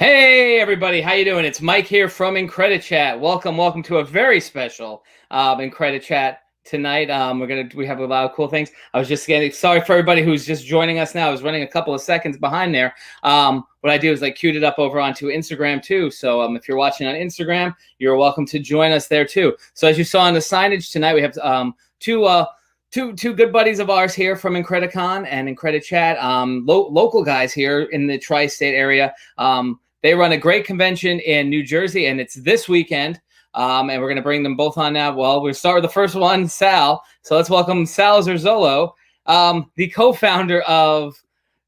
Hey everybody, how you doing? It's Mike here from IncrediChat. Welcome to a very special IncrediChat tonight. We have a lot of cool things. I was just getting sorry for everybody who's just joining us now. I was running a couple of seconds behind there. What I do is I queued it up over onto Instagram too. So if you're watching on Instagram, you're welcome to join us there too. So as you saw on the signage tonight, we have two good buddies of ours here from Incredicon and IncrediChat, local guys here in the tri-state area. They run a great convention in New Jersey, and it's this weekend. And we're going to bring them both on now. Well, we'll start with the first one, Sal. So let's welcome Sal Zurzolo, the co-founder of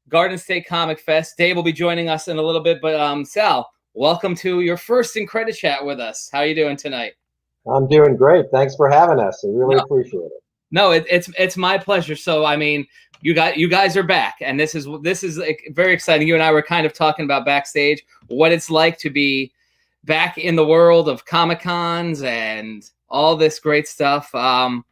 Garden State Comic Fest. Dave will be joining us in a little bit. But Sal, welcome to your first IncrediChat with us. How are you doing tonight? I'm doing great. Thanks for having us. I really appreciate it. No, it's my pleasure. So I mean, you guys are back, and this is like very exciting. You and I were kind of talking about backstage what it's like to be back in the world of Comic-Cons and all this great stuff. And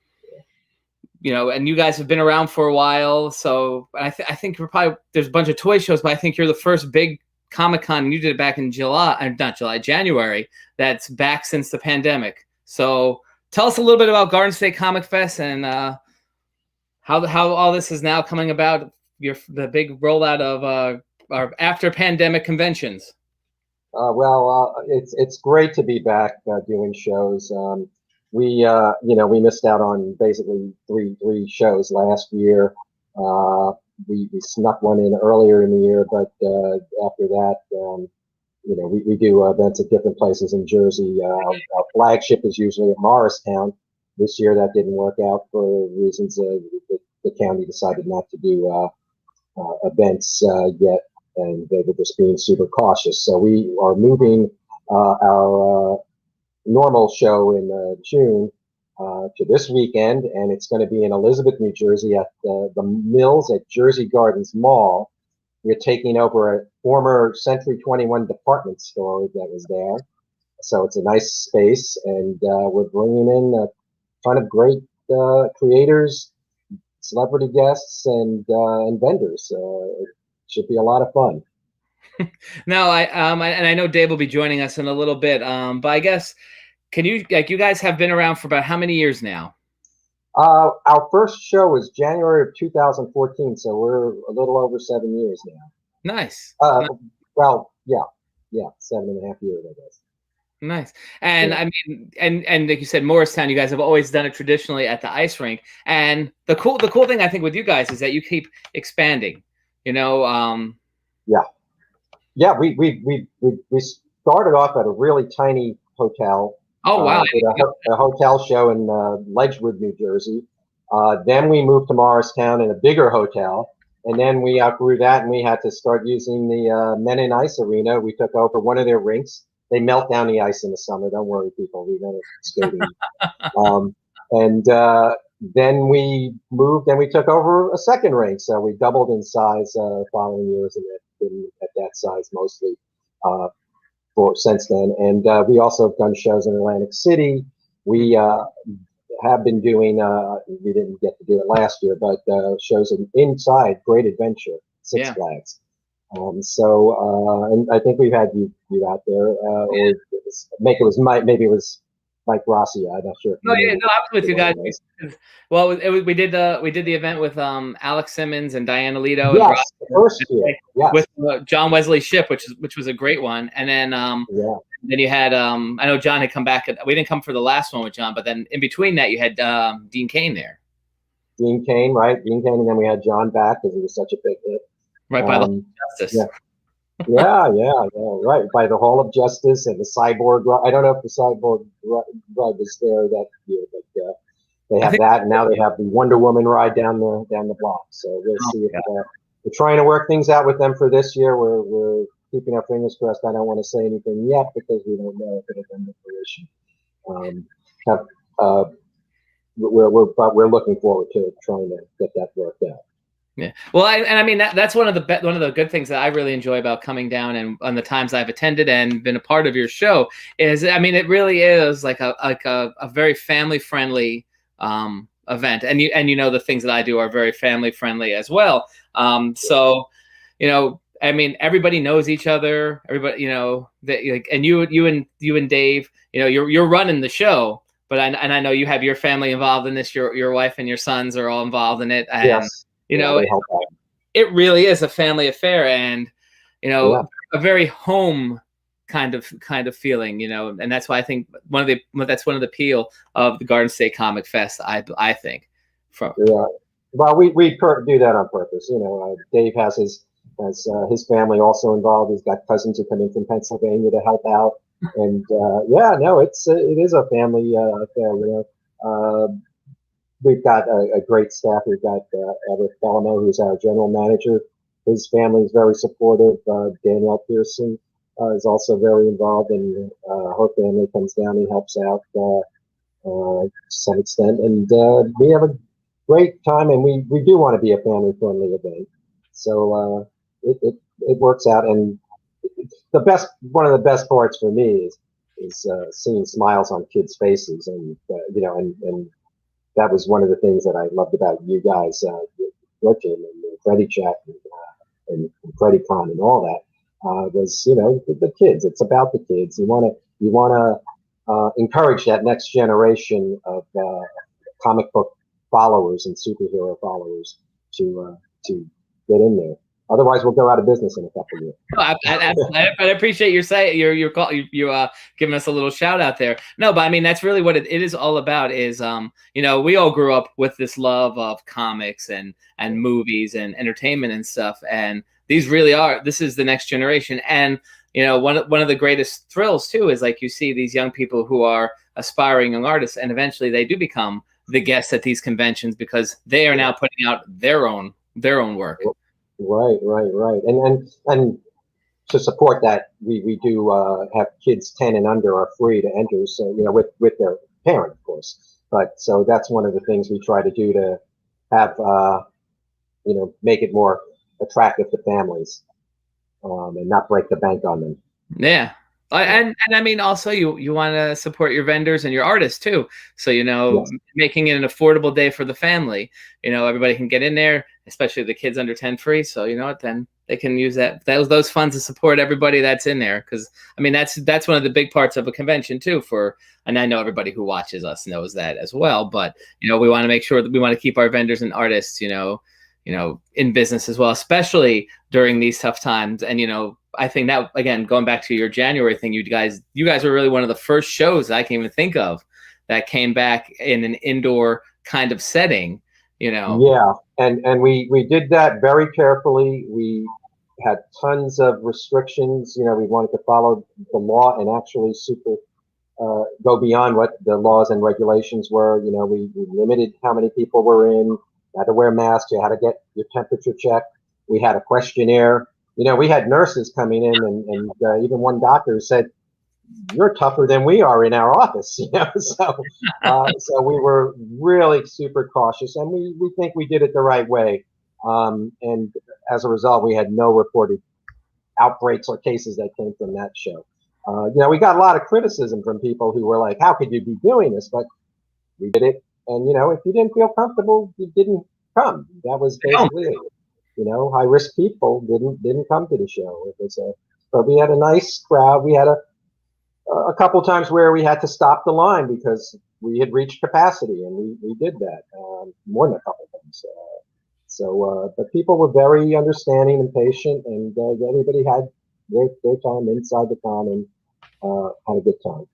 you guys have been around for a while, so I think you're probably there's a bunch of toy shows, but I think you're the first big Comic-Con, and you did it back in January. That's back since the pandemic. So tell us a little bit about Garden State Comic Fest and how all this is now coming about. The big rollout of our after pandemic conventions. It's great to be back doing shows. We missed out on basically three shows last year. We snuck one in earlier in the year, but after that, we do events at different places in Jersey. Our flagship is usually at Morristown. This year that didn't work out for reasons the county decided not to do events yet, and they were just being super cautious. So we are moving our normal show in June to this weekend, and it's going to be in Elizabeth, New Jersey at the Mills at Jersey Gardens Mall. We're taking over a former Century 21 department store that was there. So it's a nice space, and we're bringing in a ton of great creators, celebrity guests, and vendors. It should be a lot of fun. Now, I know Dave will be joining us in a little bit, but I guess, you guys have been around for about how many years now? Our first show was January of 2014, so we're a little over 7 years now. Nice. Well, yeah, 7.5 years, I guess. Nice. And yeah. I mean, and like you said, Morristown, you guys have always done it traditionally at the ice rink. And the cool thing I think with you guys is that you keep expanding. Yeah. We started off at a really tiny hotel. Oh, wow. A hotel show in Ledgewood, New Jersey. Then we moved to Morristown in a bigger hotel. And then we outgrew that, and we had to start using the Men in Ice Arena. We took over one of their rinks. They melt down the ice in the summer. Don't worry, people. We know skating. Then we moved, and we took over a second rink. So we doubled in size following years, and been at that size mostly since then. And we also have done shows in Atlantic City. We have been doing, we didn't get to do it last year, but shows inside Great Adventure, Six Flags. And I think we've had you out there, or maybe it was Mike Rossi. I'm not sure. No, I was with you guys. Well, we did the event with Alex Simmons and Diana Lido. Yes, the first year. Yes. With John Wesley Shipp, which was a great one. And then then you had I know John had come back. We didn't come for the last one with John, but then in between that you had Dean Cain there. Dean Cain, right? Dean Cain, and then we had John back because he was such a big hit. Right by the Hall of Justice. Yeah, right by the Hall of Justice and the Cyborg. I don't know if the Cyborg ride was there that year, but they have that, and now they have the Wonder Woman ride down the block. So we'll see if we're trying to work things out with them for this year. We're keeping our fingers crossed. I don't want to say anything yet because we don't know if it'll come to fruition. We're looking forward to trying to get that worked out. Yeah, well, I mean that's one of the good things that I really enjoy about coming down and on the times I've attended and been a part of your show is, I mean, it really is like a very family friendly event, and the things that I do are very family friendly as well. So I mean, everybody knows each other. Everybody, you know, that like, and you and Dave, you know, you're running the show. But I know you have your family involved in this. Your wife and your sons are all involved in it, and Yes. you Yeah, know, they help out. it really is a family affair, and you know, Yeah. a very home kind of feeling, you know, and that's why I think that's one of the appeal of the Garden State Comic Fest. I think. Yeah. Well, we do that on purpose. You know, Dave has his family also involved. He's got cousins who come in from Pennsylvania to help out, and yeah, no, it is a family affair. You know, we've got a great staff. We've got Everett Fellow, who's our general manager. His family is very supportive. Danielle Pearson is also very involved, and her family comes down and helps out to some extent. And we have a great time, and we do want to be a family-friendly event. So it works out. And one of the best parts for me is seeing smiles on kids' faces, and you know, and that was one of the things that I loved about you guys, your team, and IncrediChat and Incredicon and all that. Was, you know, the kids. It's about the kids. You want to encourage that next generation of comic book followers and superhero followers to get in there. Otherwise, we'll go out of business in a couple of years. I appreciate your say your call you giving us a little shout out there. No, but I mean that's really what it is all about. Is you know, we all grew up with this love of comics and movies and entertainment and stuff, and these really are. This is the next generation, and you know, one of the greatest thrills too is like you see these young people who are aspiring young artists, and eventually they do become the guests at these conventions because they are now putting out their own work. Right. And to support that, we do have kids 10 and under are free to enter. So, you know, with their parent, of course. But so that's one of the things we try to do to have, you know, make it more attractive to families, and not break the bank on them. Yeah. And I mean, also you want to support your vendors and your artists too. So, you know, Yes. making it an affordable day for the family, you know, everybody can get in there, especially the kids under 10 free. So, you know what, then they can use those funds to support everybody that's in there. Cause I mean, that's one of the big parts of a convention too and I know everybody who watches us knows that as well, but you know, we want to make sure that we want to keep our vendors and artists, you know, in business as well, especially during these tough times. And, you know, I think that, again, going back to your January thing, you guys were really one of the first shows I can even think of that came back in an indoor kind of setting, you know. Yeah, and we did that very carefully. We had tons of restrictions. You know, we wanted to follow the law and actually go beyond what the laws and regulations were. You know, we limited how many people were in. You had to wear masks. You had to get your temperature checked. We had a questionnaire. You know, we had nurses coming in, and even one doctor said, "You're tougher than we are in our office." You know, so we were really super cautious, and we think we did it the right way. And as a result, we had no reported outbreaks or cases that came from that show. You know, we got a lot of criticism from people who were like, "How could you be doing this?" But we did it, and you know, if you didn't feel comfortable, you didn't come. That was basically it. You know, high risk people didn't come to the show. It was but we had a nice crowd. We had a couple times where we had to stop the line because we had reached capacity, and we did that more than a couple times. But people were very understanding and patient, and everybody had their time inside the con and had a good time.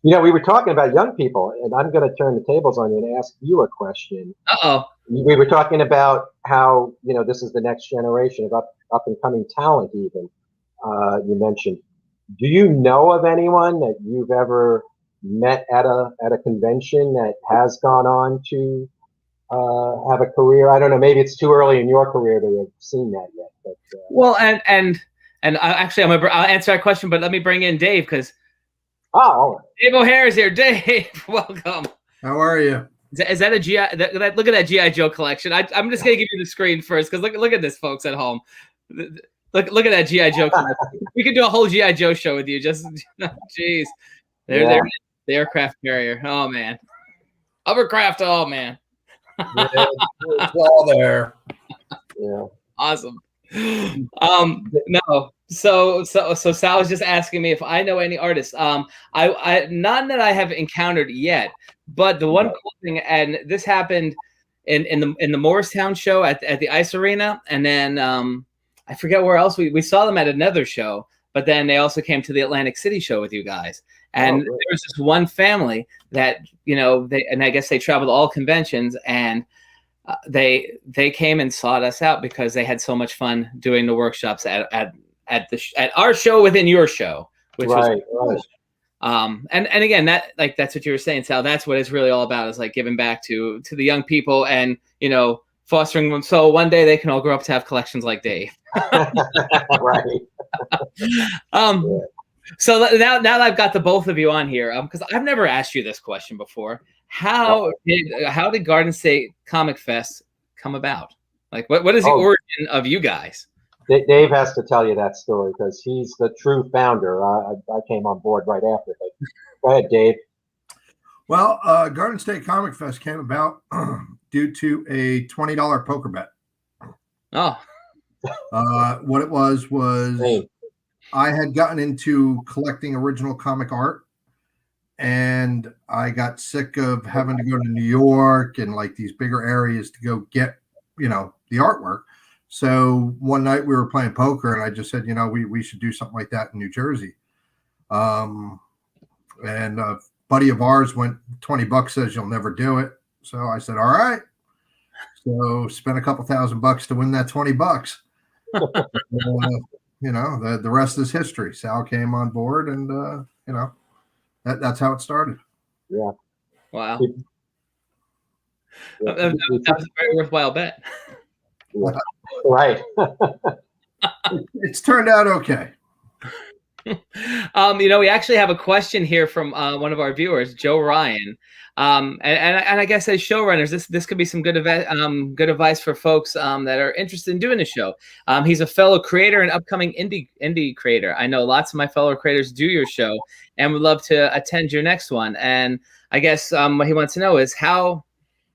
You know, we were talking about young people, and I'm going to turn the tables on you and ask you a question. Uh-oh. We were talking about how, you know, this is the next generation of up and coming talent. Even you mentioned. Do you know of anyone that you've ever met at a convention that has gone on to have a career? I don't know. Maybe it's too early in your career to have seen that yet. But, well, and actually, I'll answer that question, but let me bring in Dave because Dave O'Hare is here. Dave, welcome. How are you? Is that a GI? Look at that GI Joe collection. I'm just gonna give you the screen first because look at this, folks at home. Look at that GI Joe collection. We could do a whole GI Joe show with you. Just jeez, there, the aircraft carrier. Oh man, hovercraft. Oh man, it's all there. Yeah, awesome. No. So Sal was just asking me if I know any artists. I none that I have encountered yet. But the one cool thing, and this happened in the Morristown show at the Ice Arena, and then I forget where else we saw them at another show. But then they also came to the Atlantic City show with you guys. And there was this one family that, and I guess they traveled all conventions, and they came and sought us out because they had so much fun doing the workshops at our show within your show, which was right. And again, that's what you were saying, Sal. That's what it's really all about, is like giving back to the young people and fostering them so one day they can all grow up to have collections like Dave. Right. So now that I've got the both of you on here, because I've never asked you this question before. How did Garden State Comic Fest come about? Like, what is the origin of you guys? Dave has to tell you that story because he's the true founder. I came on board right after. But go ahead, Dave. Well, Garden State Comic Fest came about due to a $20 poker bet. Oh. What it was I had gotten into collecting original comic art, and I got sick of having to go to New York and like these bigger areas to go get, the artwork. So one night we were playing poker, and I just said, we should do something like that in New Jersey. And a buddy of ours went, $20 says you'll never do it. So I said, all right. So spent a couple $1,000 to win that $20. The rest is history. Sal came on board, and that's how it started. Yeah. Wow. That was a very worthwhile bet. Yeah. Right. It's turned out okay. We actually have a question here from one of our viewers, Joe Ryan. And I guess as showrunners, this could be some good advice for folks that are interested in doing a show. He's a fellow creator and upcoming indie creator. I know lots of my fellow creators do your show and would love to attend your next one. And I guess what he wants to know is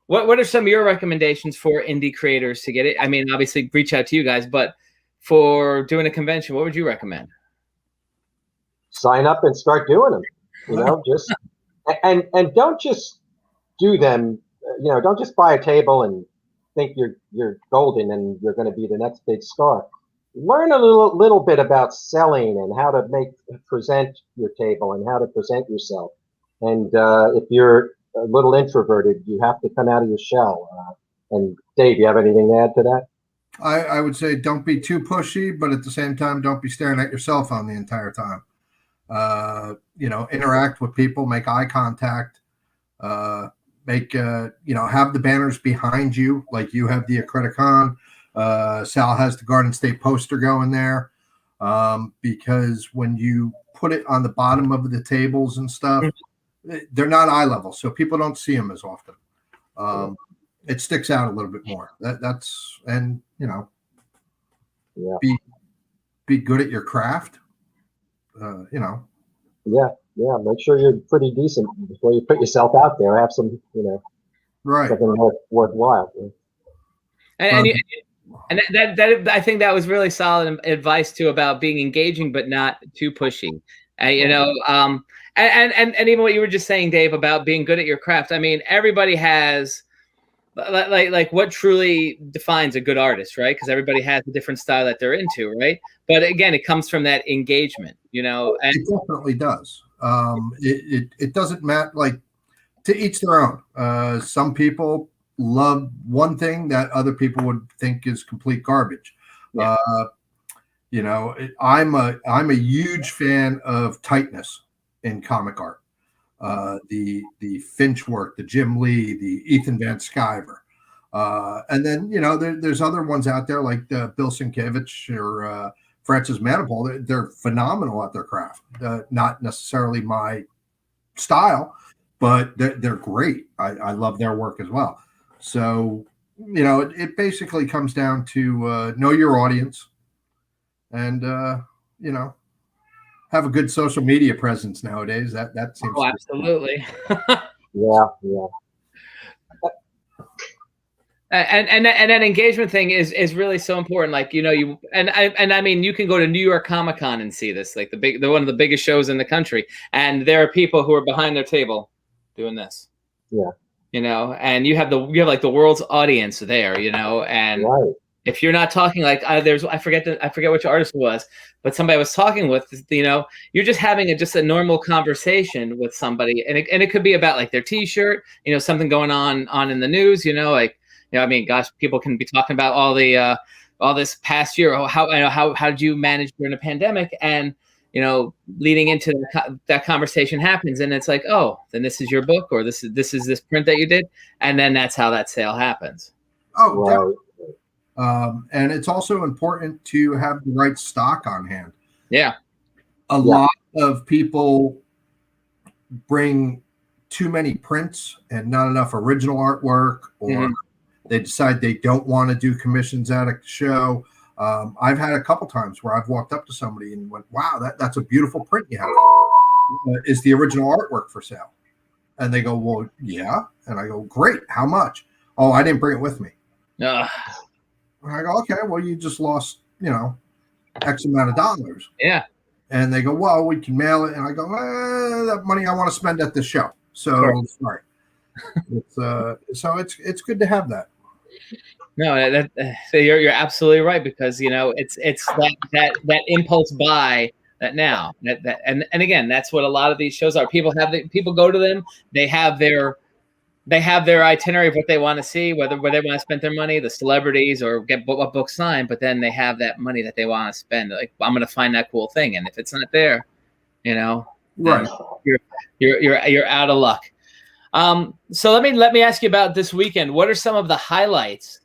what are some of your recommendations for indie creators to get it? I mean, obviously reach out to you guys, but for doing a convention, what would you recommend? Sign up and start doing them. Just and don't just do them. Don't just buy a table and think you're golden and you're going to be the next big star. Learn a little bit about selling and how to present your table and how to present yourself. And if you're a little introverted, you have to come out of your shell. And Dave, you have anything to add to that? I would say don't be too pushy, but at the same time, don't be staring at your cell phone the entire time. Interact with people, make eye contact, have the banners behind you, like you have the Incredicon. Sal has the Garden State poster going there, because when you put it on the bottom of the tables and stuff, they're not eye level, so people don't see them as often. It sticks out a little bit more. Be good at your craft. Yeah. Make sure you're pretty decent before you put yourself out there. Have some, right, something worthwhile. And that I think that was really solid advice too about being engaging but not too pushy. And even what you were just saying, Dave, about being good at your craft. I mean, everybody has like what truly defines a good artist, right? Because everybody has a different style that they're into, right? But again, it comes from that engagement, and it definitely does. It doesn't matter, like, to each their own. Some people love one thing that other people would think is complete garbage. Yeah. I'm a huge fan of tightness in comic art. The Finch work, the Jim Lee, the Ethan Van Sciver. And then, there's other ones out there like Bill Sienkiewicz or Francis Manipul. They're phenomenal at their craft. Not necessarily my style, but they're great. I love their work as well. So, it basically comes down to know your audience and, have a good social media presence nowadays. That seems. Oh, absolutely. Yeah. And that engagement thing is really so important. Like, you know, I mean, you can go to New York Comic Con and see this, like the one of the biggest shows in the country, and there are people who are behind their table doing this. Yeah. You know, and you have like the world's audience there, you know, and Right. if you're not talking like I forget which artist it was, but somebody I was talking with, you know, you're just having just a normal conversation with somebody, and it could be about like their T-shirt, you know, something going on in the news, you know, like, you know, I mean, gosh, people can be talking about all this past year, how did you manage during the pandemic, and you know, leading into that conversation happens, and it's like, oh, then this is your book, or this is this print that you did, and then that's how that sale happens. Oh, Right. definitely. And it's also important to have the right stock on hand. Yeah. A lot of people bring too many prints and not enough original artwork, or they decide they don't want to do commissions at a show. I've had a couple times where I've walked up to somebody and went, wow, that's a beautiful print you have. Is the original artwork for sale? And they go, well, yeah. And I go, great. How much? Oh, I didn't bring it with me. And I go, okay, well, you just lost, you know, X amount of dollars. Yeah. And they go, well, we can mail it. And I go, that money I want to spend at this show. So sorry. So it's good to have that. No, so you're absolutely right, because you know it's that impulse buy and again, that's what a lot of these shows are. People go to them, they have their itinerary of what they want to see, where they want to spend their money, the celebrities, or get what book signed, but then they have that money that they want to spend. Like, I'm going to find that cool thing, and if it's not there, you know, right, you're out of luck. So let me ask you about this weekend. What are some of the highlights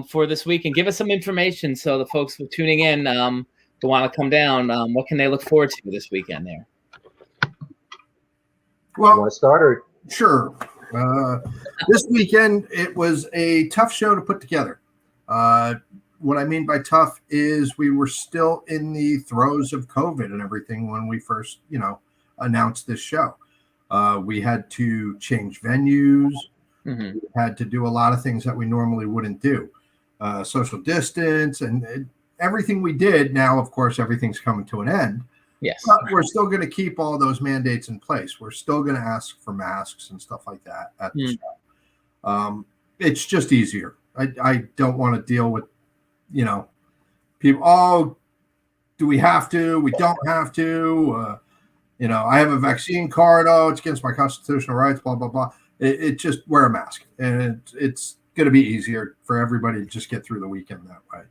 for this weekend? Give us some information so the folks who are tuning in who want to come down, what can they look forward to this weekend there? Well, you want to start, or? Sure. This weekend, it was a tough show to put together. What I mean by tough is we were still in the throes of COVID and everything when we first, you know, announced this show. We had to change venues. We had to do a lot of things that we normally wouldn't do. Social distance and everything we did. Now, of course, everything's coming to an end. Yes. But we're still going to keep all those mandates in place. We're still going to ask for masks and stuff like that at the show. It's just easier. I don't want to deal with, you know, people, oh, do we have to? We don't have to. You know, I have a vaccine card. Oh, it's against my constitutional rights, blah, blah, blah. It just wear a mask. And it's going to be easier for everybody to just get through the weekend that way.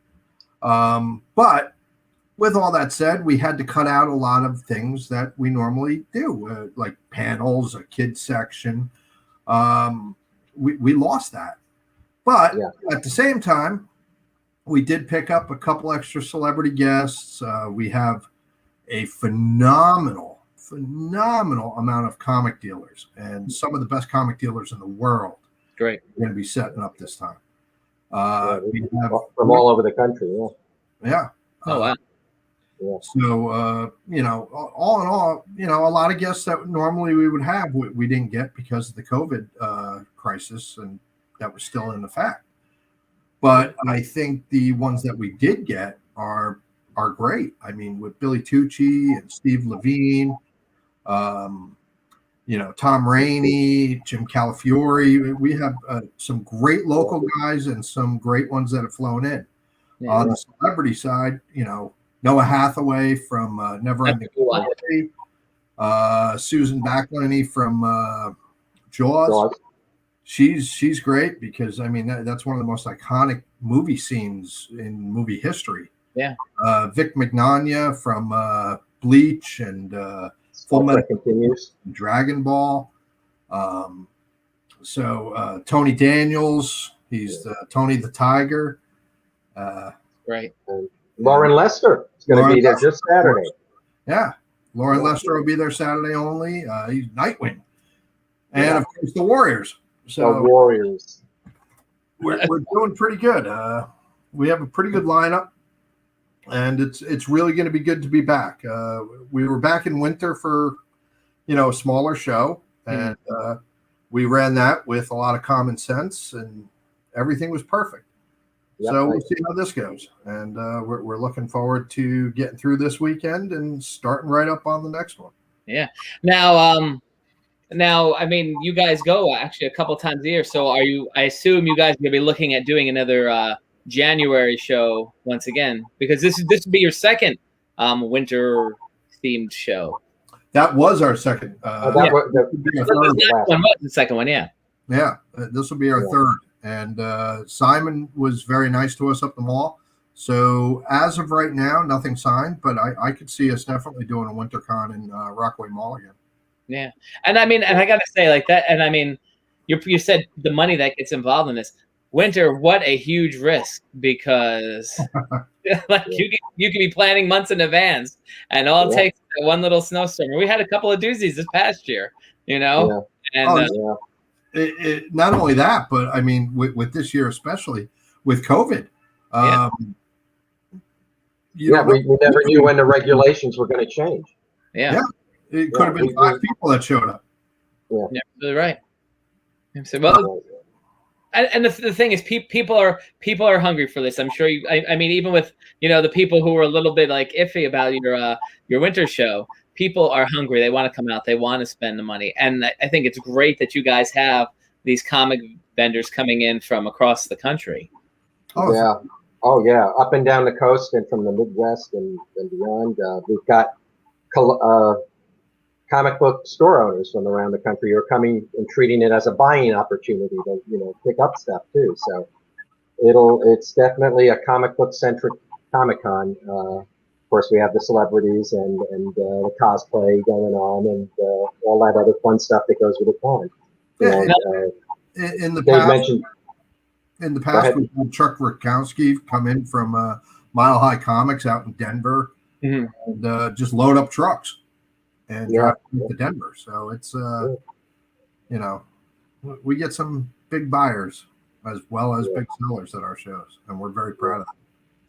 But with all that said, we had to cut out a lot of things that we normally do, like panels, a kids section. We lost that. But at the same time, we did pick up a couple extra celebrity guests. We have a phenomenal amount of comic dealers, and some of the best comic dealers in the world. Great. We're going to be setting up this time. We have from all over the country. Yeah. Oh, wow. So, you know, all in all, you know, a lot of guests that normally we would have, we didn't get because of the COVID crisis, and that was still in effect. But I think the ones that we did get are great. I mean, with Billy Tucci and Steve Levine, you know, Tom Rainey, Jim Calafiore. We have some great local guys and some great ones that have flown in. On the celebrity side, you know, Noah Hathaway from Never Ending Story, Susan Backlaney from Jaws. She's great because, I mean, that's one of the most iconic movie scenes in movie history. Yeah. Vic Mignogna from Bleach and Full Metal Continues, Dragon Ball. So Tony Daniels, he's Tony the Tiger. Right. Lauren Lester is going to be there just Saturday. Yeah. Lauren Lester will be there Saturday only. He's Nightwing. And, of course, the Warriors. So the Warriors. We're doing pretty good. We have a pretty good lineup, and it's really going to be good to be back. We were back in winter for, you know, a smaller show, and we ran that with a lot of common sense, and everything was perfect. Yep, So we'll see how this goes, and we're looking forward to getting through this weekend and starting right up on the next one. Yeah. Now, I mean, you guys go actually a couple times a year. So are you? I assume you guys are gonna be looking at doing another January show once again, because this would be your second winter themed show. That was our second. The second one, yeah. Yeah, this will be our third. And Simon was very nice to us up the mall. So as of right now, nothing signed, but I could see us definitely doing a WinterCon in Rockaway Mall again. Yeah, and I mean, and I gotta say like that, and I mean, you said the money that gets involved in this winter. What a huge risk, because like you can be planning months in advance, and all it takes is one little snowstorm. We had a couple of doozies this past year, you know, and not only that, but I mean, with this year especially with COVID. We never knew when the regulations were going to change. Yeah. It could have been 5 people that showed up. Yeah, really right. So, well, and the thing is, people are hungry for this. I'm sure you. I mean, even with the people who were a little bit like iffy about your winter show, people are hungry. They want to come out. They want to spend the money, and I think it's great that you guys have these comic vendors coming in from across the country. Oh yeah, up and down the coast and from the Midwest and beyond. We've got comic book store owners from around the country are coming and treating it as a buying opportunity to pick up stuff too. So it's definitely a comic book centric Comic-Con. Of course, we have the celebrities and the cosplay going on and all that other fun stuff that goes with the con. In the past, we've had Chuck Rukowski come in from Mile High Comics out in Denver and just load up trucks and drive to Denver. So it's we get some big buyers as well as big sellers at our shows, and we're very proud of that.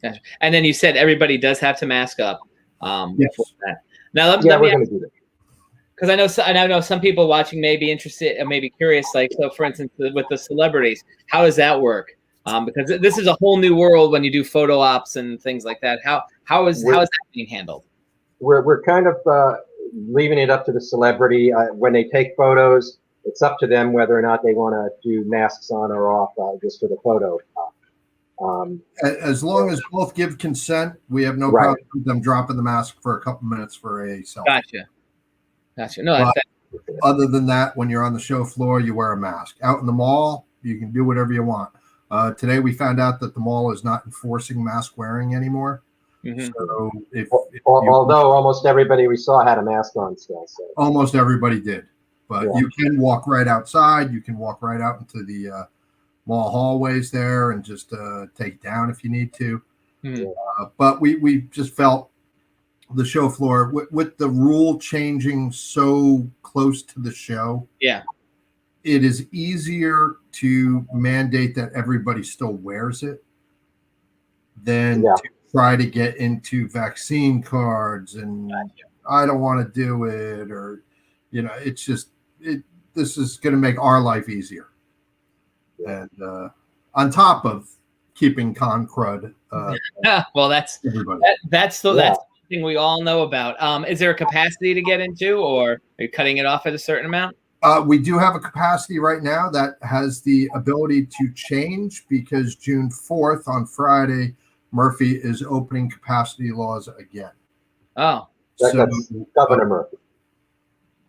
Gotcha. And then you said everybody does have to mask up. Yes. That. Now let we're me going to do that. Because I know some people watching may be interested and may be curious. Like, so for instance, with the celebrities, how does that work? Because this is a whole new world when you do photo ops and things like that. How is that being handled? We're kind of leaving it up to the celebrity. When they take photos, it's up to them whether or not they want to do masks on or off just for the photo. As long as both give consent, we have no problem with them dropping the mask for a couple minutes for a selfie. Gotcha. No, other than that, when you're on the show floor, you wear a mask. Out in the mall, you can do whatever you want. Today, we found out that the mall is not enforcing mask wearing anymore. Mm-hmm. So although almost everybody we saw had a mask on still. So. Almost everybody did. But you can walk right outside. You can walk right out into the mall hallways there and just take it down if you need to. Mm-hmm. But we just felt the show floor with the rule changing so close to the show. Yeah. It is easier to mandate that everybody still wears it than to try to get into vaccine cards and I don't want to do it, or it's just this is going to make our life easier. And on top of keeping con crud. Well, that's the thing we all know about. Is there a capacity to get into, or are you cutting it off at a certain amount? We do have a capacity right now that has the ability to change because June 4th on Friday, Murphy is opening capacity laws again. Oh, that's Governor Murphy.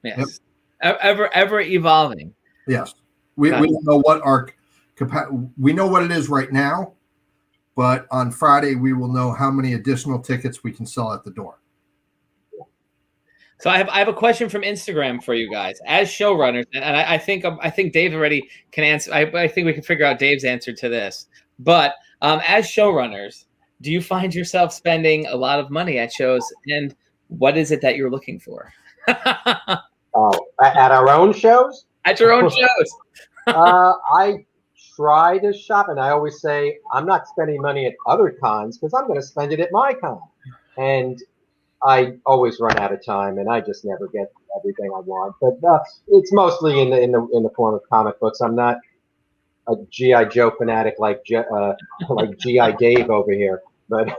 Yes, ever evolving. Yes, we don't know what our we know what it is right now, but on Friday we will know how many additional tickets we can sell at the door. So I have a question from Instagram for you guys as showrunners, and I think Dave already can answer. I think we can figure out Dave's answer to this. But as showrunners, do you find yourself spending a lot of money at shows, and what is it that you're looking for? At our own shows? At your own shows? I try to shop, and I always say I'm not spending money at other cons because I'm going to spend it at my con, and I always run out of time, and I just never get everything I want. But it's mostly in the form of comic books. I'm not a GI Joe fanatic like like GI Dave over here, but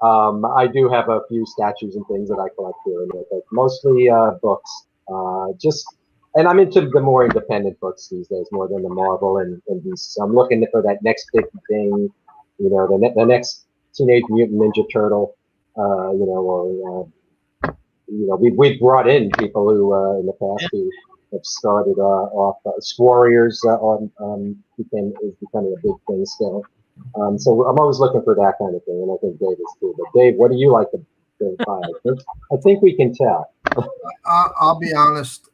I do have a few statues and things that I collect here and there, but mostly books. And I'm into the more independent books these days more than the Marvel and DC. So I'm looking for that next big thing, the next Teenage Mutant Ninja Turtle, or we've brought in people who in the past who have started off Warriors is becoming a big thing still. So I'm always looking for that kind of thing, and I think Dave is too. But Dave, what do you like to buy? I think we can tell. I'll be honest.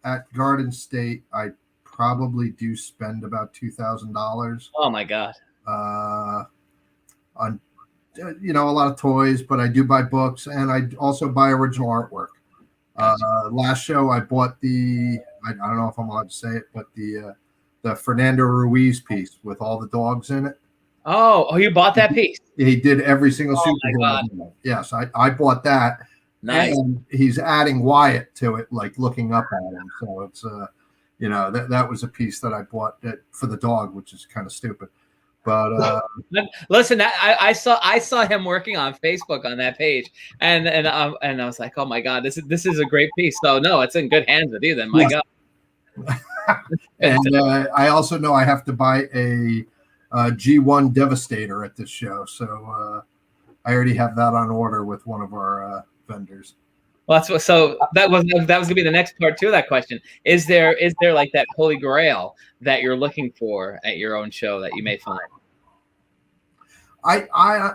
At Garden State, I probably do spend about $2,000. Oh my God! On a lot of toys, but I do buy books, and I also buy original artwork. Last show I bought I don't know if I'm allowed to say it, but the Fernando Ruiz piece with all the dogs in it. Oh, you bought that piece? He did every single superhero. Yes, I bought that. Nice. And he's adding Wyatt to it, like looking up at him. So it's that was a piece that I bought for the dog, which is kind of stupid. But listen, I saw him working on Facebook on that page, and I was like, oh my God, this is a great piece. So no, it's in good hands with you then. My God. And I also know I have to buy a G1 Devastator at this show, so I already have that on order with one of our vendors. Well, that was gonna be the next part too of that question. Is there like that holy grail that you're looking for at your own show that you may find? I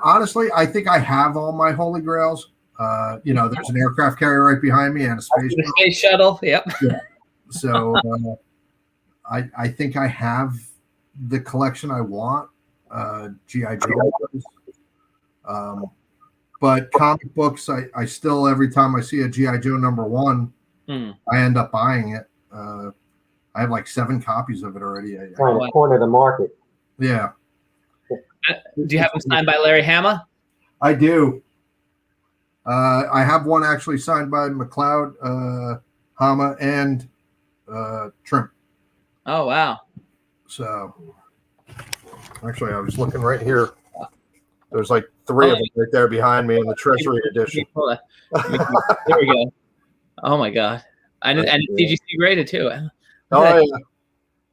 honestly, I think I have all my holy grails. There's an aircraft carrier right behind me and a space shuttle. Yep. Yeah. So I think I have the collection I want. GI Joe. But comic books, I still, every time I see a GI Joe #1, I end up buying it. I have like 7 copies of it already. Trying to corner the market. Yeah. Do you have them signed by Larry Hama? I do. I have one actually signed by McLeod, Hama, and Trim. Oh, wow. So, actually, I was looking right here. There's like 3 of them right there behind me in the Treasury edition. There we go. Oh my God! And CGC graded too. Yeah.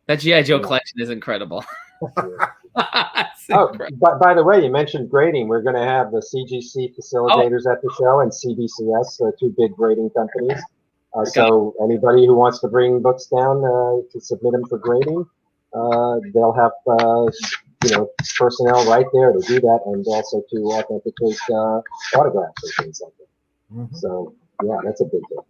That GI Joe collection is incredible. By the way, you mentioned grading. We're going to have the CGC facilitators at the show and CBCS, 2 big grading companies. So anybody who wants to bring books down to submit them for grading, they'll have personnel right there to do that, and also to authenticate autographs and things like that. Mm-hmm. So yeah, that's a big deal.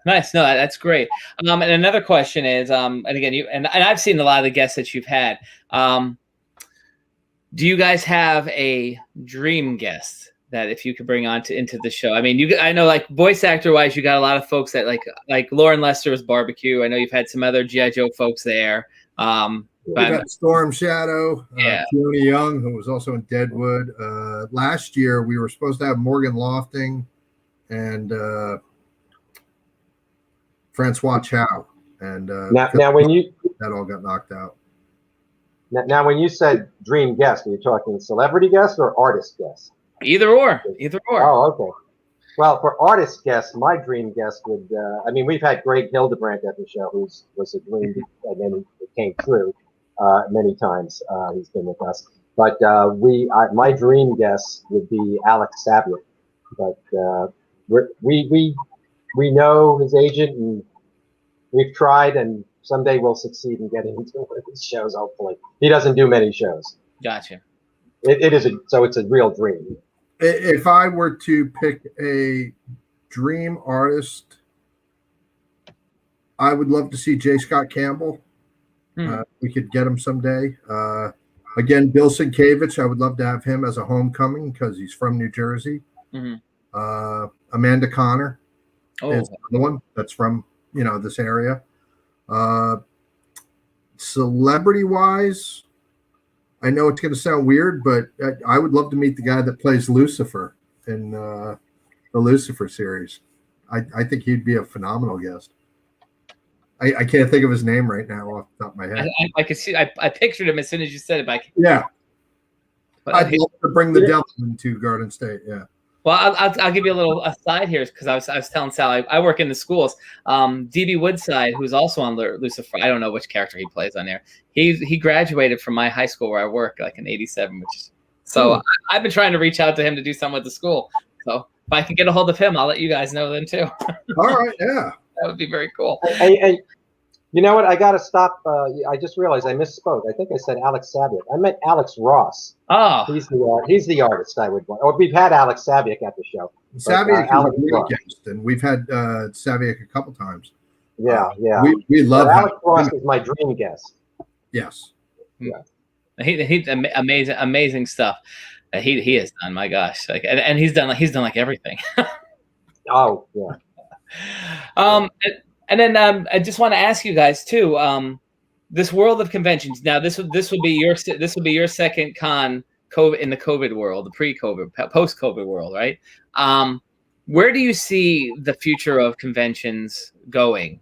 Nice. No, that's great. And another question is, and again, and I've seen a lot of the guests that you've had. Do you guys have a dream guest that if you could bring on into the show? I mean, I know like voice actor wise, you got a lot of folks that like Lauren Lester's Barbecue. I know you've had some other GI Joe folks there. We got Storm Shadow, Fiona Young, who was also in Deadwood. Last year, we were supposed to have Morgan Lofting and Francois Chow, and now when that all got knocked out. Now, when you said dream guest, are you talking celebrity guest or artist guest? Either or. Oh, okay. Well, for artist guests, my dream guest would. We've had Greg Hildebrandt at the show, who was a dream, and then it came true many times. He's been with us, but my dream guest would be Alex Saviuk. But we know his agent, and we've tried, and someday we'll succeed in getting into one of his shows. Hopefully, he doesn't do many shows. Gotcha. It's a real dream. If I were to pick a dream artist, I would love to see J. Scott Campbell. We could get him someday. Again, Bill Sienkiewicz, I would love to have him as a homecoming because he's from New Jersey. Mm-hmm. Amanda Connor is the one that's from this area. Celebrity-wise, I know it's going to sound weird, but I would love to meet the guy that plays Lucifer in the Lucifer series. I think he'd be a phenomenal guest. I can't think of his name right now off the top of my head. I could see. I pictured him as soon as you said it. Yeah. But I'd love to bring the devil into Garden State. Yeah. Well, I'll give you a little aside here because I was telling Sal I work in the schools. DB Woodside, who's also on Lucifer, I don't know which character he plays on there. He graduated from my high school where I work, like in '87. I've been trying to reach out to him to do something with the school. So if I can get a hold of him, I'll let you guys know then too. All right, yeah, that would be very cool. You know what? I got to stop. I just realized I misspoke. I think I said Alex Saviak. I meant Alex Ross. Oh, he's the artist I would want. Or we've had Alex Saviak at the show. Saviak is a great guest, and we've had Saviak a couple times. Yeah. We love Alex Ross is my dream guest. Yes. Yeah. He's amazing stuff. He has done. My gosh, and he's done like everything. Oh yeah. And then I just want to ask you guys too. This world of conventions. Now, this would be your second con in the COVID world, the pre-COVID, post-COVID world, right? Where do you see the future of conventions going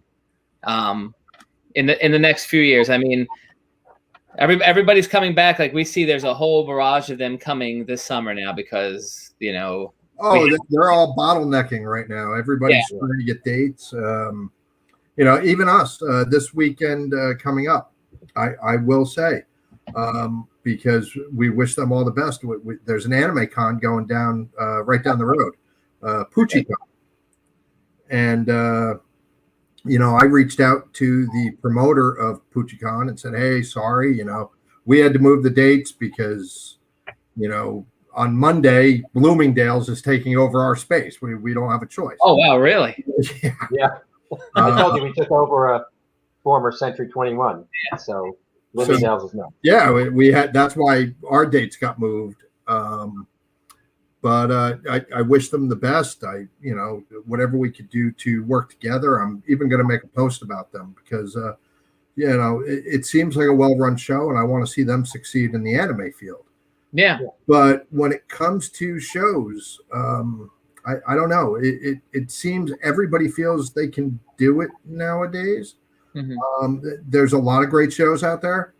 in the next few years? I mean, everybody's coming back. Like we see, there's a whole barrage of them coming this summer now because Oh, they're all bottlenecking right now. Everybody's trying to get dates. Even us this weekend coming up, I will say, because we wish them all the best. There's an anime con going down right down the road, PucciCon. And, I reached out to the promoter of PucciCon and said, hey, sorry, we had to move the dates because, on Monday, Bloomingdale's is taking over our space. We don't have a choice. Oh, wow, really? Yeah. I told you we took over a former Century 21, so Bloomingdale's is no. Yeah, we had. That's why our dates got moved. But I wish them the best. Whatever we could do to work together. I'm even going to make a post about them because, it seems like a well-run show, and I want to see them succeed in the anime field. Yeah. But when it comes to shows, I don't know. It seems everybody feels they can do it nowadays. Mm-hmm. There's a lot of great shows out there,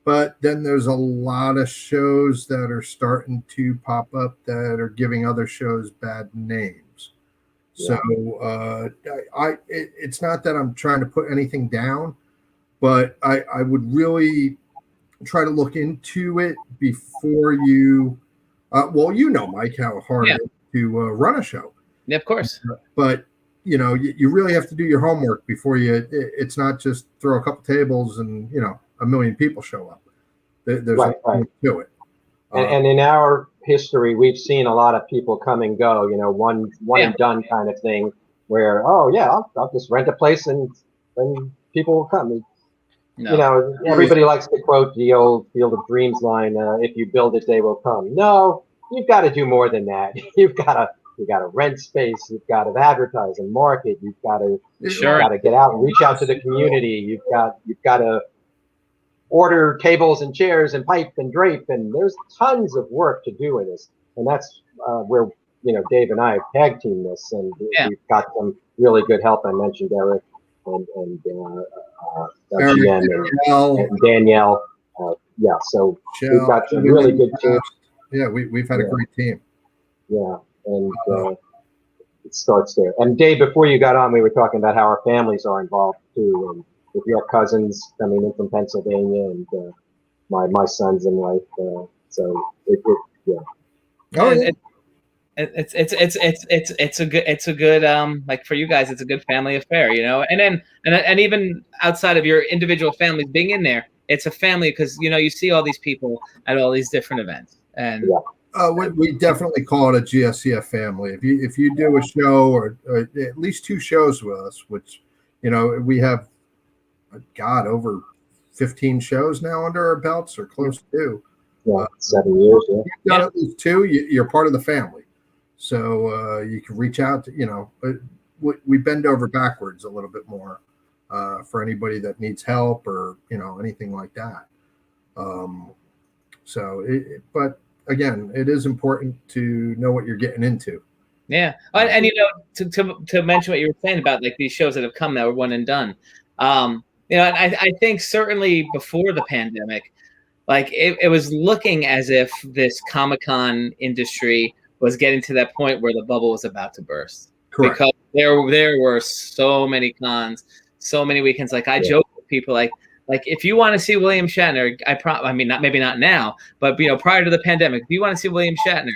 but then there's a lot of shows that are starting to pop up that are giving other shows bad names. Yeah. So it's not that I'm trying to put anything down, but I would really try to look into it before you. Mike, how hard it is to run a show. Yeah, of course. But you really have to do your homework before it's not just throw a couple tables and a million people show up. There's a lot to it. And in our history, we've seen a lot of people come and go. One and done kind of thing. Where I'll just rent a place and people will come. No. Everybody likes to quote the old Field of Dreams line: "If you build it, they will come." No, you've got to do more than that. You've got to rent space. You've got to advertise and market. You've got to get out and reach out to the community. You've got to order tables and chairs and pipe and drape, and there's tons of work to do with this. And that's where Dave and I have tag teamed this, and we've got some really good help. I mentioned Eric and Danielle. So we've got some really good teams. Yeah, we've had a great team. Yeah, and it starts there. And Dave, before you got on, we were talking about how our families are involved too, and with your cousins coming in from Pennsylvania, and my sons and wife. It's a good like for you guys, it's a good family affair, and even outside of your individual families being in there, it's a family because you see all these people at all these different events. And we definitely call it a GSCF family. If you do a show or at least two shows with us, which we have over 15 shows now under our belts or close to. 7 years. Yeah. You've done at least two. You're part of the family, so you can reach out to we bend over backwards a little bit more for anybody that needs help or anything like that. But again, it is important to know what you're getting into. Yeah, and to mention what you were saying about like these shows that have come that were one and done. You know, and I think certainly before the pandemic, like it was looking as if this Comic-Con industry was getting to that point where the bubble was about to burst. Correct. Because there were so many cons, so many weekends. Like I joke with people like if you want to see William Shatner, I mean maybe not now, but you know, prior to the pandemic, if you want to see William Shatner,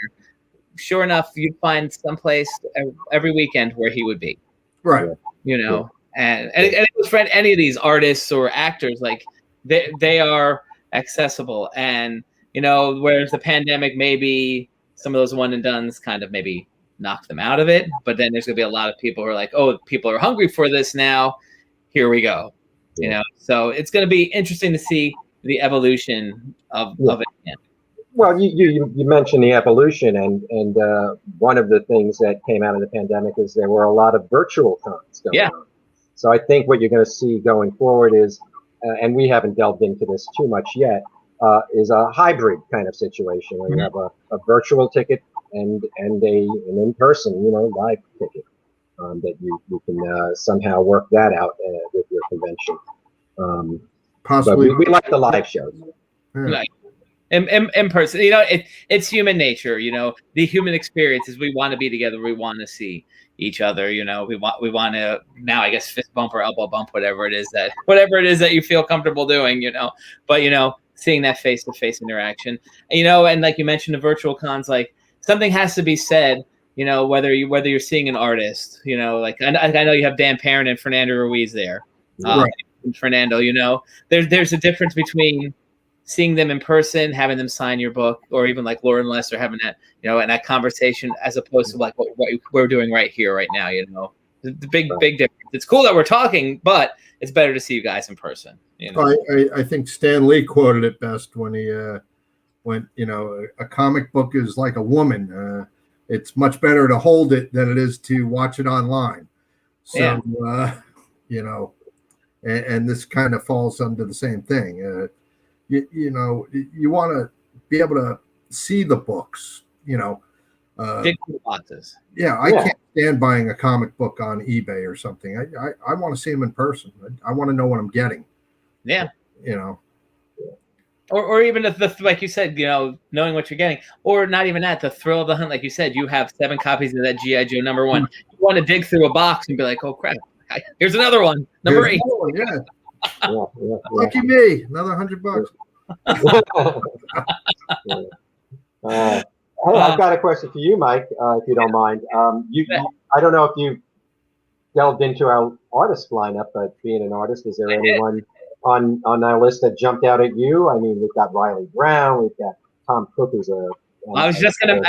sure enough, you'd find someplace every weekend where he would be. Right. You know, and it was for any of these artists or actors, like they are accessible. And, you know, whereas the pandemic, maybe some of those one and dones kind of maybe knocked them out of it. But then there's going to be a lot of people who are like, oh, people are hungry for this now. Here we go. You know, so it's going to be interesting to see the evolution of it again. Well, you mentioned the evolution, and one of the things that came out of the pandemic is there were a lot of virtual cons going on. So I think what you're going to see going forward is, and we haven't delved into this too much yet, is a hybrid kind of situation where you have a virtual ticket and an in-person, you know, live ticket that you can somehow work that out with your convention. Possibly, but we like the live shows. Right. In person, you know, it's human nature. You know, the human experience is we want to be together. We want to see each other. You know, we want to now, I guess, fist bump or elbow bump, whatever it is that you feel comfortable doing. You know, but you know, seeing that face-to-face interaction, you know, and like you mentioned, the virtual cons, like something has to be said. You know, whether you're seeing an artist, you know, like I know you have Dan Perrin and Fernando Ruiz there. Right. And Fernando, you know, there's a difference between seeing them in person, having them sign your book, or even like Lauren Lester having that, you know, and that conversation, as opposed to like what we're doing right here, right now. You know, the big difference. It's cool that we're talking, but it's better to see you guys in person. You know? I think Stan Lee quoted it best when he when, you know, a comic book is like a woman. It's much better to hold it than it is to watch it online. So, you know, and this kind of falls under the same thing. You know, you want to be able to see the books, you know. Big boxes. Yeah, I can't stand buying a comic book on eBay or something. I want to see them in person. I want to know what I'm getting. Yeah. You know. Or even if like you said, you know, knowing what you're getting, or not even that, the thrill of the hunt, like you said, you have 7 copies of that G.I. Joe #1. You want to dig through a box and be like, oh crap, here's another one, number 8. Lucky me, another $100. I've got a question for you, Mike, if you don't mind. I don't know if you delved into our artist lineup, but being an artist, is there anyone on our list that jumped out at you? I mean, we've got Riley Brown, we've got Tom Cook, who's I was going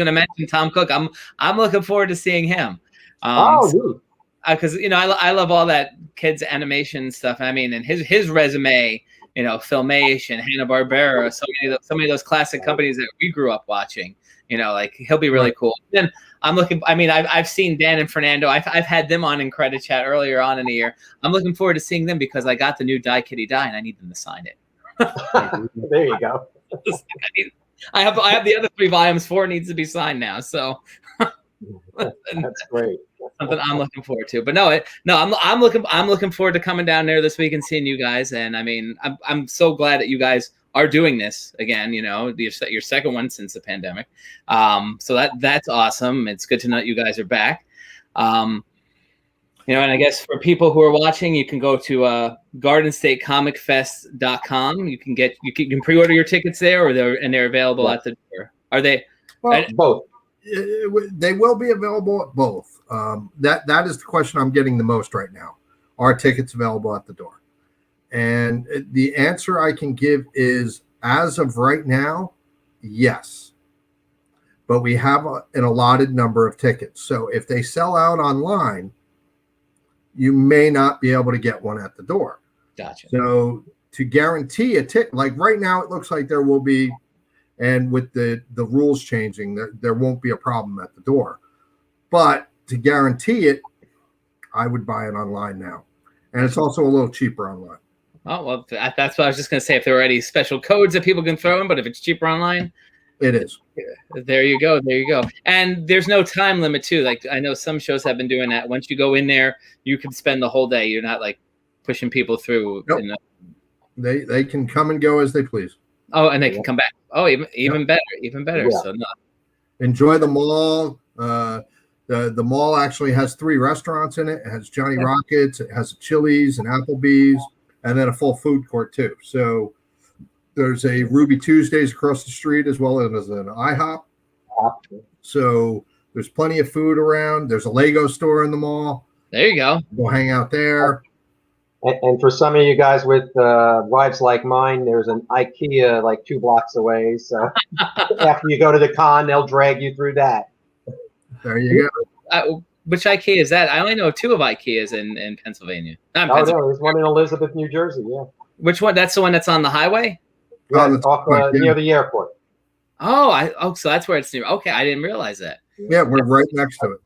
to mention Tom Cook. I'm looking forward to seeing him. Because you know, I love all that kids animation stuff. I mean, and his resume, you know, Filmation, Hanna-Barbera, so many of those classic companies that we grew up watching. You know, like he'll be really cool. Then I'm looking. I mean, I've seen Dan and Fernando. I've had them on IncrediChat earlier on in the year. I'm looking forward to seeing them because I got the new Die Kitty Die and I need them to sign it. There you go. I have the other 3 volumes. 4 needs to be signed now. So that's great. Something I'm looking forward to. But I'm looking forward to coming down there this week and seeing you guys. And I mean, I'm so glad that you guys are doing this again. You know, your second one since the pandemic. So that's awesome. It's good to know that you guys are back. You know, and I guess for people who are watching, you can go to GardenStateComicFest.com. You can pre-order your tickets there, or they're available at the door. Are they? Well, both. They will be available at both. That is the question I'm getting the most right now. Are tickets available at the door? And the answer I can give is, as of right now, yes. But we have an allotted number of tickets. So if they sell out online, you may not be able to get one at the door. Gotcha. So to guarantee a ticket, like right now, it looks like there will be, and with the rules changing, there won't be a problem at the door. But to guarantee it, I would buy it online now. And it's also a little cheaper online. Oh, well, that's what I was just going to say. If there are any special codes that people can throw in, but if it's cheaper online, It is. There you go. There you go. And there's no time limit too. Like I know some shows have been doing that. Once you go in there, you can spend the whole day. You're not like pushing people through. Nope. They can come and go as they please. Oh, and they can come back. Oh, even better. Even better. Yeah. So no. Enjoy the mall. The mall actually has 3 restaurants in it. It has Johnny Rockets, it has a Chili's, and Applebee's, and then a full food court too. So there's a Ruby Tuesdays across the street as well as an IHOP. So there's plenty of food around. There's a Lego store in the mall. There you go. Go hang out there. And for some of you guys with wives like mine, there's an IKEA like 2 blocks away. So after you go to the con, they'll drag you through that. There you go. Which IKEA is that? I only know 2 of IKEAs in Pennsylvania. No, there's one in Elizabeth, New Jersey. Yeah. Which one? That's the one that's on the highway? Yeah, off near the airport. Oh, so that's where it's near. Okay, I didn't realize that. Yeah, we're right next to it.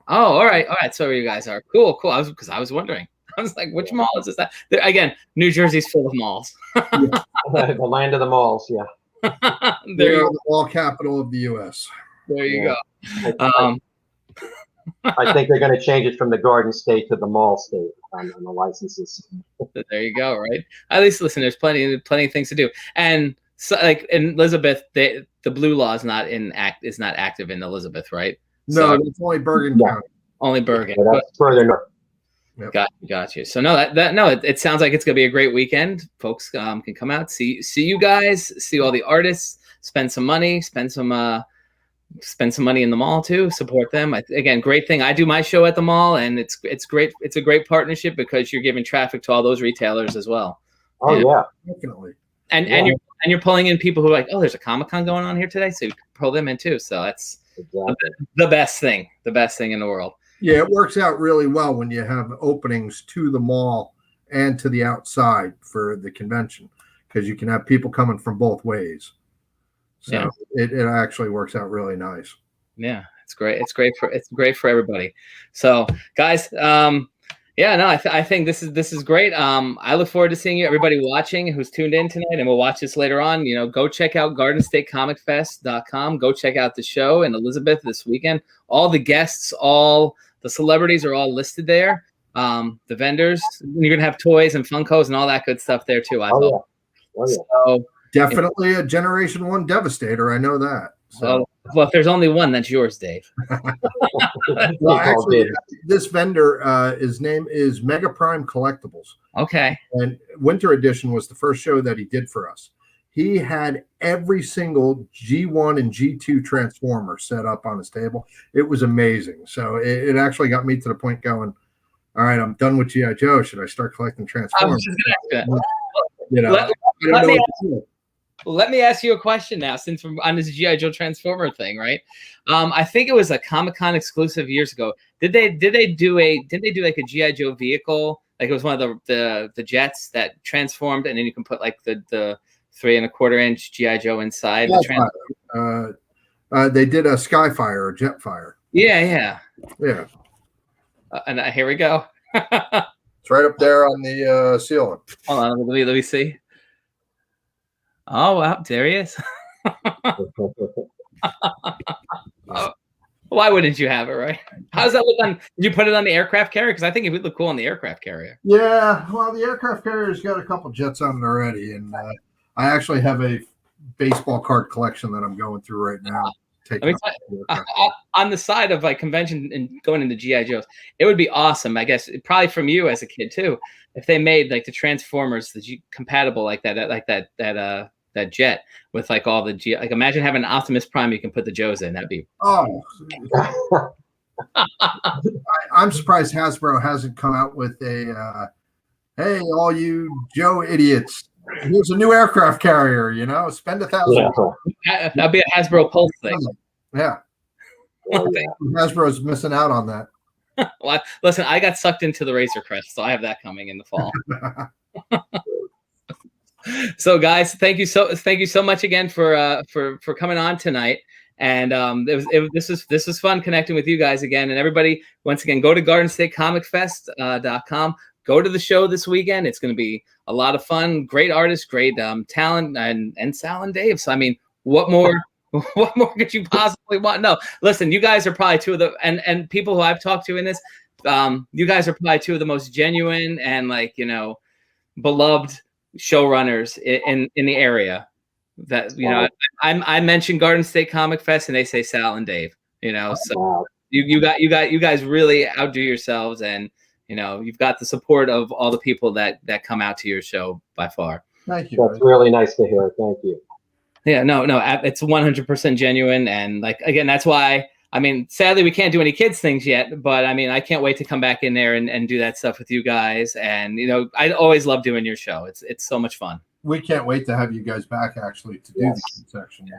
Oh, all right. So where you guys are. Cool. Because I was wondering. I was like, which mall is this? Again, New Jersey's full of malls. The land of the malls, yeah. They are the mall capital of the U.S. There you go. I think they're going to change it from the Garden State to the Mall State on the licenses. There you go. Right. At least listen. There's plenty of things to do. And so, like in Elizabeth, the blue law is not active in Elizabeth, right? No, it's only Bergen County. Only Bergen. Yeah, that's further north. Yep. Got you. So no, it sounds like it's gonna be a great weekend. Folks can come out, see you guys, see all the artists, spend some money, spend some money in the mall too. Support them. Again, great thing. I do my show at the mall, and it's great. It's a great partnership because you're giving traffic to all those retailers as well. Oh yeah, definitely. And you're pulling in people who are like, oh, there's a Comic-Con going on here today, so you pull them in too. So that's the best thing in the world. Yeah, it works out really well when you have openings to the mall and to the outside for the convention, because you can have people coming from both ways. So it actually works out really nice. Yeah, it's great. It's great for everybody. So guys, I think this is great. I look forward to seeing you, everybody watching who's tuned in tonight, and we'll watch this later on. Go check out GardenStateComicFest.com. Go check out the show in Elizabeth this weekend. All the guests, all the celebrities are all listed there. The vendors, you're gonna have toys and Funkos and all that good stuff there too. I hope. So definitely a Generation 1 Devastator. I know that. So. Well, if there's only one, that's yours, Dave. Well, actually, this vendor, his name is Mega Prime Collectibles. Okay. And Winter Edition was the first show that he did for us. He had every single G1 and G2 Transformer set up on his table. It was amazing. So it actually got me to the point going, all right, I'm done with G.I. Joe. Should I start collecting Transformers? Let me ask you a question now, since we're on this G.I. Joe Transformer thing, right? I think it was a Comic-Con exclusive years ago. Did they do like a G.I. Joe vehicle? Like it was one of the jets that transformed, and then you can put like the 3 1/4-inch G.I. Joe inside. They did a Skyfire or Jetfire. Yeah. And here we go. It's right up there on the ceiling. Hold on, let me see. Oh wow, there he is. Why wouldn't you have it, right? How does that look on? Did you put it on the aircraft carrier? Because I think it would look cool on the aircraft carrier. Yeah, well, the aircraft carrier's got a couple jets on it already, and I actually have a baseball card collection that I'm going through right now. On the side of like convention and going into GI Joes, it would be awesome. I guess probably from you as a kid too, if they made like the Transformers compatible like that jet with like all the like imagine having an Optimus Prime you can put the Joes in. That'd be I'm surprised Hasbro hasn't come out with a hey, all you Joe idiots, here's a new aircraft carrier, spend $1,000. That'd be a Hasbro Pulse thing. Yeah. Hasbro's missing out on that. Well, listen, I got sucked into the Razor Crest, so I have that coming in the fall. So guys, thank you so much again for coming on tonight. And this was fun connecting with you guys again. And everybody, once again, go to GardenStateComicFest.com. Go to the show this weekend. It's going to be a lot of fun. Great artists, great talent, and Sal and Dave. So I mean, what more What more could you possibly want? No, listen, you guys are probably two of the and people who I've talked to in this, you guys are probably two of the most genuine and like, you know, beloved showrunners in the area. That, you know, I mentioned Garden State Comic Fest and they say Sal and Dave, you know, so you guys really outdo yourselves, and you know, you've got the support of all the people that come out to your show by far. Thank you. That's really nice to hear. Thank you. Yeah, no, it's 100% genuine, and like again, that's why. I mean, sadly, we can't do any kids things yet, but I mean, I can't wait to come back in there and do that stuff with you guys. And you know, I always love doing your show. It's so much fun. We can't wait to have you guys back actually to do the kids section.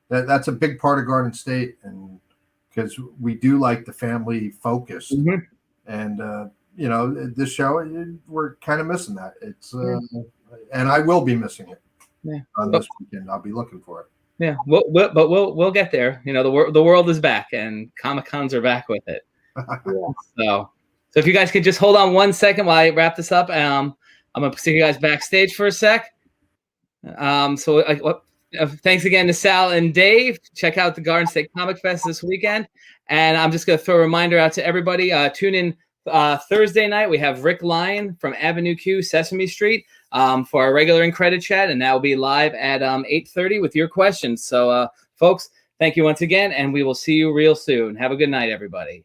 That's a big part of Garden State, and because we do like the family focused, and you know, this show we're kind of missing that. It's and I will be missing it. On this weekend, I'll be looking for it. Yeah, we'll get there. You know, the world is back, and Comic-Cons are back with it. So if you guys could just hold on 1 second while I wrap this up. I'm gonna see you guys backstage for a sec. Thanks again to Sal and Dave. Check out the Garden State Comic Fest this weekend, and I'm just gonna throw a reminder out to everybody. Tune in Thursday night. We have Rick Lyon from Avenue Q, Sesame Street, for our regular IncrediChat, and that will be live at 8:30 with your questions. So, folks, thank you once again, and we will see you real soon. Have a good night, everybody.